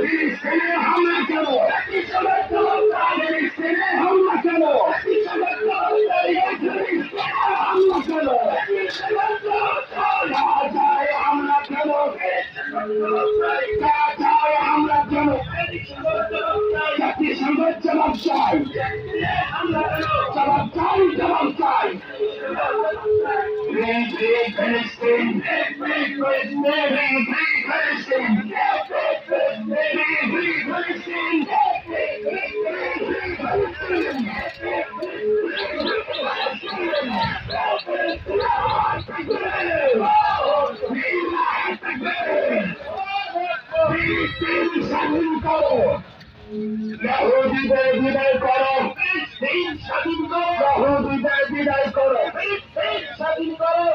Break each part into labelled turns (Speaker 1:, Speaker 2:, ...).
Speaker 1: ফিলিস্তিনে হামলা কেন? ফিলিস্তিনে হামলা কেন? হামলা কেন? গাজায় হামলা কেন? গাজায় হামলা কেন? জাতিসংঘের জবাব চাই, জবাব চাই, জবাব চাই। Free, free Palestine, free Palestine, free Palestine, free Palestine, স্বাধীন করো, ইহুদিদের বিদায় করো, স্বাধীন করো, ইহুদিদের বিদায় করো, স্বাধীন করো।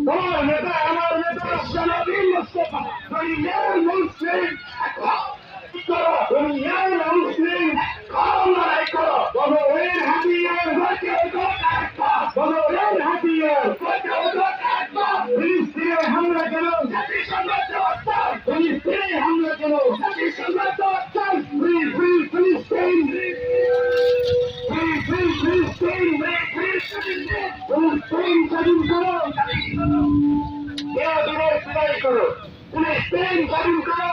Speaker 1: তোমার নেতা আমার নেতা জনাবিন মোস্তফা দুনিয়ার মুসলিম করো, দুনিয়ার মুসলিম লড়াই করো, বদরের হাতিয়ার বদরের হাতিয়ার ফিলিস্তিনে হামলা কেন? ফিলিস্তিনে হামলা কেন? ফ্রি ফ্রি ফিলিস্তিন, ফ্রি ফ্রি ফিলিস্তিন, ফিলিস্তিন স্বাধীন করো, ইহুদিদের বিদায় করো, ফিলিস্তিন স্বাধীন করো।